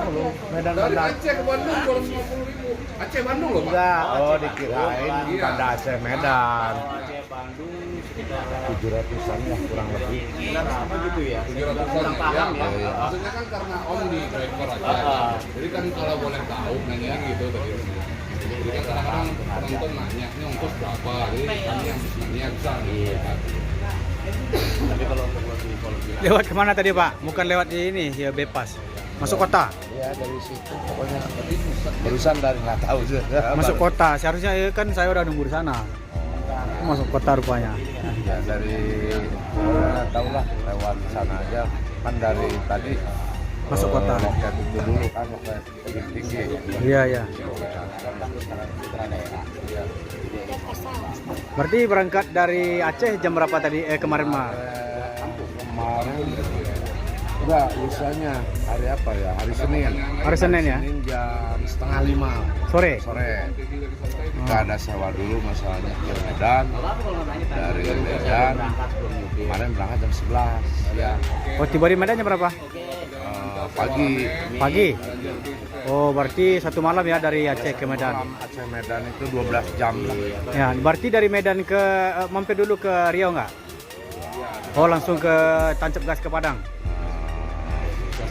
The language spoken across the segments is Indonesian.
belum. Medan Dari Bandar. Aceh ke Bandung 250.000. Aceh Bandung loh, Pak. Enggak, oh dikirain Iya. Banda Aceh Medan. Aceh Bandung sekitar 700-an ya kurang lebih. sama gitu ya. 700-an. Kurang paham ya. Iya. Maksudnya kan karena Om di driver aja. Jadi kan kalau boleh tahu nanya gitu tadi. Jadi kan kadang-kadang penonton nanya, ini ongkos berapa? Jadi kami yang nanya bisa. Iya. Tapi kalau untuk lebih Lewat kemana tadi Pak? Bukan lewat ini ya bebas. Masuk kota. Ya dari situ pokoknya barusan dari nggak tahu sih. Masuk kota. Seharusnya ya kan saya udah nunggu di sana. Masuk kota rupanya. Ya dari nggak tahu lah lewat sana aja kan dari tadi Masuk kota. loket itu dulu kan loket tinggi. Iya iya. Berarti berangkat dari Aceh jam berapa tadi? Kemarin mah. Kemarin enggak biasanya hari apa ya, hari Senin. Hari Senin ya? Senin jam setengah 5 Sore. sore. Kita ada sewa dulu masalahnya ke Medan. Dari Medan kemarin berangkat jam 11 ya. Oh tiba di Medan jam berapa? Pagi. Pagi. Oh berarti satu malam ya dari Aceh ke Medan. Malam Aceh Medan itu 12 jam lah. Ya berarti dari Medan ke mampir dulu ke Riau nggak? Oh langsung ke tancap gas ke Padang.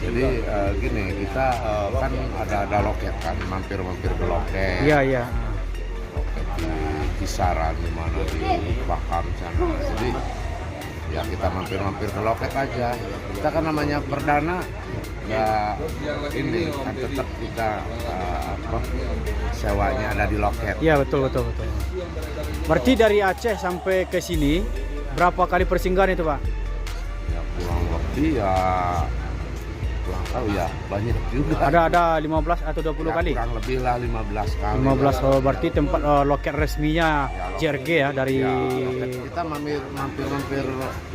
Jadi gini kita kan ada loket kan mampir-mampir ke loket. Iya iya. Loket di kisaran di mana di Bakam sana. Jadi ya kita mampir-mampir ke loket aja. Kita kan namanya perdana ya ini kan tetap kita sewanya ada di loket. Iya betul. Berarti dari Aceh sampai ke sini berapa kali persinggahan itu Pak? Ya kurang lebih ya kurang tahu ya banyak juga. Ada 15 atau 20 Ya, kali? kurang lebih lah 15 kali. 15 oh, berarti tempat loket resminya JRG ya dari Ya, loket kita mampir-mampir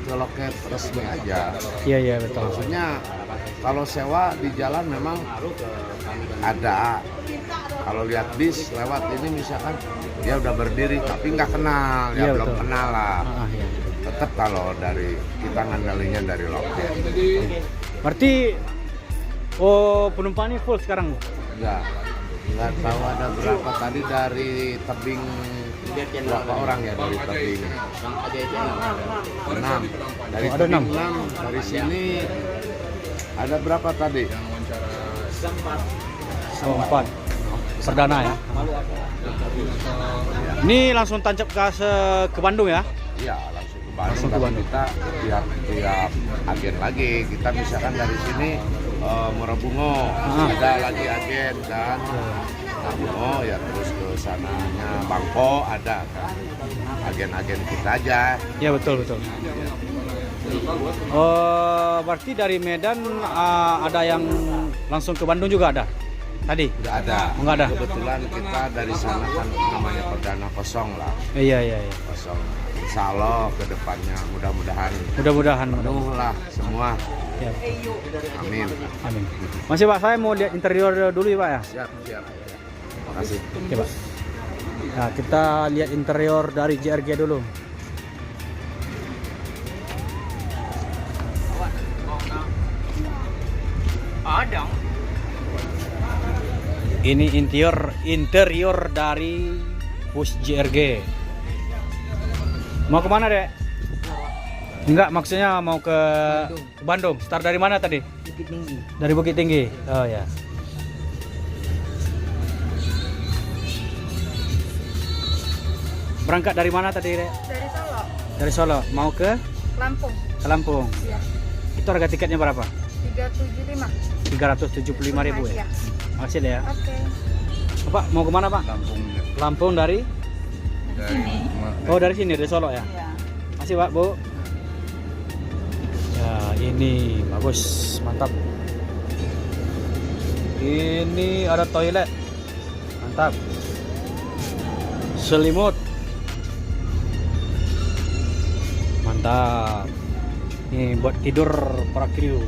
ke loket resmi aja. Iya betul. Maksudnya kalau sewa di jalan memang ada. Kalau lihat bis lewat ini misalkan dia udah berdiri tapi nggak kenal, ya Iya, belum betul. kenal lah. Iya. Tetap kalau dari kita ngandalinya dari loket. Berarti penumpang ini full sekarang. Nggak tahu ada berapa tadi dari tebing berapa orang ya dari tebing 6 dari ada tebing 6. 6 dari sini ada berapa tadi? Oh, 4. Perdana ya. Ini langsung tancap gas ke Bandung ya? Iya langsung ke Bandung. Langsung ke Tapi Bandung. kita tiap agen lagi. Kita misalkan dari sini Morobungo ada lagi agen kan. Morobungo ya terus ke sananya Bangko ada kan. Agen-agen kita aja. Iya betul. Berarti dari Medan ada yang langsung ke Bandung juga ada? Tadi? Nggak ada. Oh, nggak ada. Kebetulan kita dari sana kan namanya perdana kosong lah. Iya. Kosong. Insya Allah ke depannya mudah-mudahan Mudah-mudahan. penuh lah semua. Ya. Amin. Amin. Masih Pak, saya mau lihat interior dulu ya Pak ya. Siap. Terima kasih. Oke Pak. Nah, kita lihat interior dari JRG dulu. ada. Ini interior dari bus JRG. Mau kemana Dek? Enggak, maksudnya mau ke Bandung. Start dari mana tadi? Bukit Tinggi. Dari Bukit Tinggi. Oh ya. Berangkat dari mana tadi Dek? Dari Solo, Dari Solo. Mau ke Lampung. Lampung. Iya. Itu harga tiketnya berapa? 375. 375.000 ya. Iya. Makasih deh ya. Oke. Pak, mau kemana Pak? Lampung Lampung dari? Oh dari sini, dari Solo ya? Iya. Masih Pak, Bu. Ya ini bagus, mantap. Ini ada toilet, mantap. Selimut, mantap. Ini buat tidur para kru.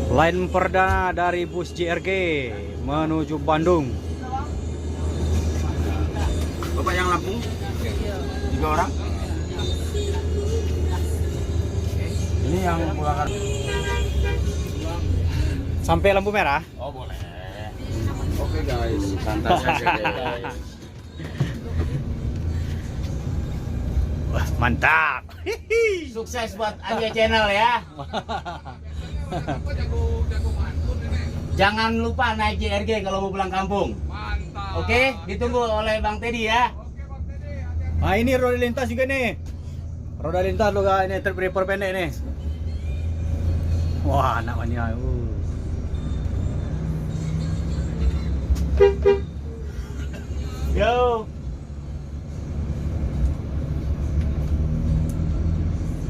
Line perdana dari bus JRG menuju Bandung. 3 orang. Ini yang pulang. Sampai lampu merah. Oh boleh. Oke guys, Santai saja guys. Wah, mantap. Sukses buat Arya Channel ya. Jangan lupa naik JRG kalau mau pulang kampung. mantap. Oke, ditunggu oleh Bang Teddy ya. Nah, ini roda lintas juga nih. Roda lintas lo ini terprepare pendek nih. Wah, namanya. Yo.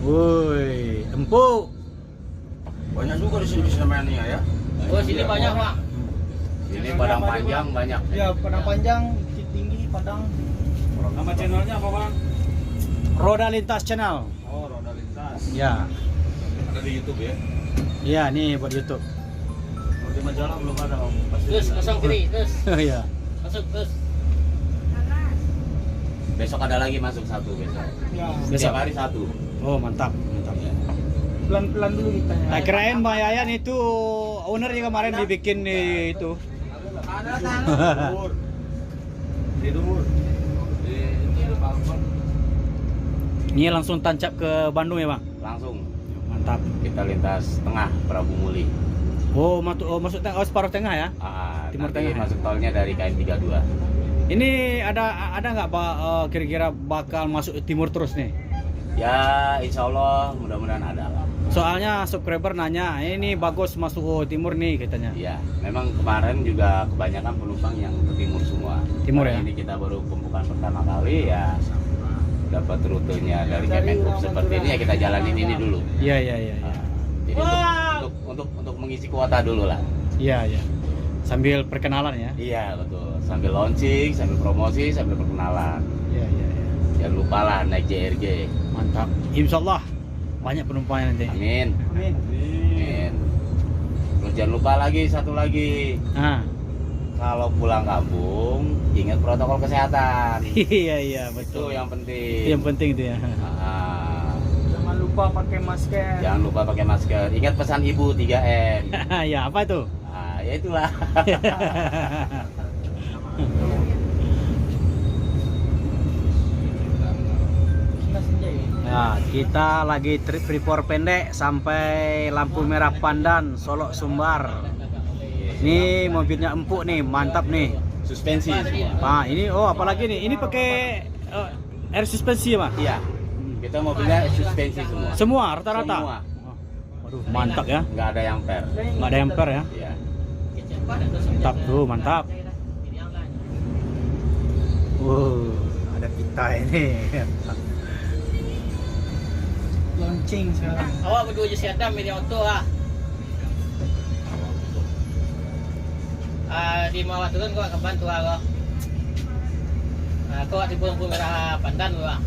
Woi, empuk. Banyak juga di sini bisa mainnya ya. Oh sini banyak Pak. Ini padang panjang banyak. Ya, padang panjang, tinggi, padang. Nama channelnya apa Bang? Roda Lintas Channel. Oh, Roda Lintas. Ya. Ada di YouTube ya. Iya, nih buat YouTube. Kalau di majalah belum ada Om. Pasti Terus kosong kiri, terus Iya. masuk terus. besok ada lagi masuk satu besok. Besok. Setiap hari satu. Oh, mantap, mantap. Pelan-pelan dulu kita. Nah, kirain Bang Yayan itu ownernya kemarin dibikin di itu. Di Dumur. Ini langsung tancap ke Bandung ya, Bang? Langsung Mantap. kita lintas tengah Prabu Muli. Oh, masuk tengah, separuh tengah ya? Timur Nanti tengah ya? masuk tolnya dari KM 32. Ini ada nggak Pak kira-kira bakal masuk timur terus nih? Ya, insya Allah mudah-mudahan ada lah. Soalnya subscriber nanya, ini bagus masuk timur nih katanya. Iya, memang kemarin juga kebanyakan penumpang yang ke timur semua. Timur Karena ya? Ini kita baru pembukaan pertama kali ya. Dapat rutenya dari Kemenhub seperti ini ya kita jalanin ini dulu. Iya, iya, iya. Nah, jadi untuk mengisi kuota dulu lah. Iya, iya. Sambil perkenalan ya. Iya betul. Sambil launching, sambil promosi, sambil perkenalan. Iya, iya, iya. Jangan lupa lah naik JRG. Mantap. Insya Allah banyak penumpangnya nanti. Amin. Amin. Terus jangan lupa lagi satu lagi. Ah. Kalau pulang kampung, ingat protokol kesehatan. Iya, iya, Itu betul. yang penting. Itu yang penting itu ya. Ah, Jangan lupa pakai masker. jangan lupa pakai masker. Ingat pesan ibu 3M. Ya, apa itu? Ah, ya itulah. Nah, kita lagi trip report pendek sampai lampu merah Pandan, Solok Sumbar. Ini mobilnya empuk nih, mantap nih. Suspensi semua. Nah, ini apalagi nih? Ini pakai air suspensi ya, Pak? Iya. Kita mobilnya suspensi semua. Semua rata-rata. Semua. Waduh, mantap ya. Nggak ada yang per. Nggak ada yang per ya. Iya. Mantap tuh, mantap. Ada kita ini. Launching sekarang. Awak berdua je siadam ini auto ah. Di bawah turun kau akan bantu aku. Kau di lampu merah Pandan gua.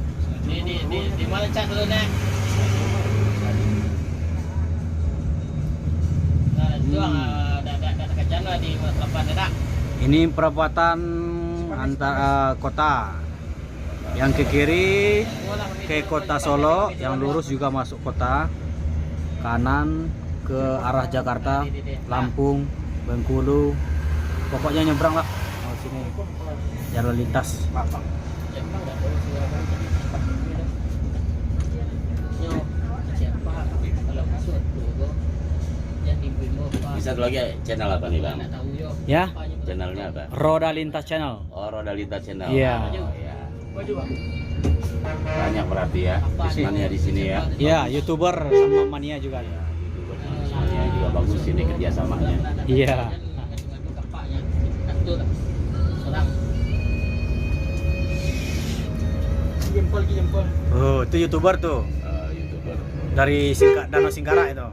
Di mana cak turunnya? Nah, itu ada kerjaan lah di Pelabuhan ada. Ini perapatan antara kota. Yang ke kiri ke kota Solo, yang lurus juga masuk kota. Kanan ke arah Jakarta, Lampung, Bengkulu. Pokoknya nyebrang lah. Oh, sini. Jalur lintas. Bisa satu lagi channel apa nih Bang? Ya, Channelnya apa? Roda Lintas Channel. Oh, Roda Lintas Channel. Iya. Oh, iya. Banyak berarti ya. Ismania di sini ya. Ya, YouTuber sama mania juga. YouTuber Ismania juga bagus ini kerjasamanya. Iya. Jempol. Oh, itu YouTuber tuh. YouTuber. Dari Danau Singkara itu.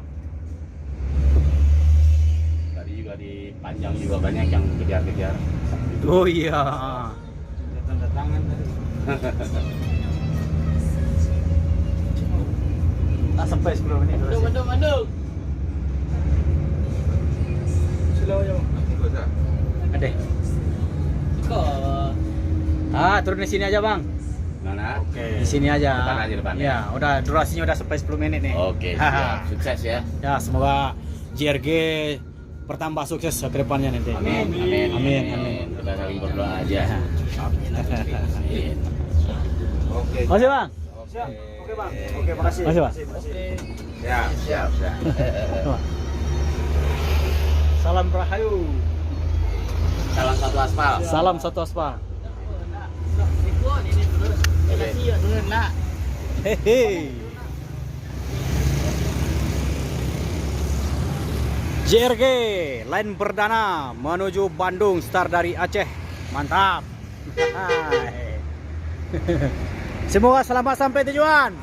Tadi juga di Panjang juga banyak yang kejar-kejar. Oh iya. Tanda tangan tadi. Sampai 10 menit. Bandung. Slow yo. Ada. Kau Turun di sini aja, Bang. Mana? Di sini aja. Depan aja, depan, Ya, udah durasinya udah sampai 10 menit nih. Oke, siap. Sukses ya. Ya, semoga JRG bertambah sukses ke depannya nanti. Amin. Amin. Kita saling berdoa aja. Amin. Makasih, Bang. Siap. Oke bang. Oke makasih. Makasih, Bang. Siap. Salam Rahayu. Salam satu aspal. Salam satu aspal. Ini terus. Kasih ya turun lah. Hehe. JRG line perdana menuju Bandung, start dari Aceh. Mantap. Semoga selamat sampai tujuan.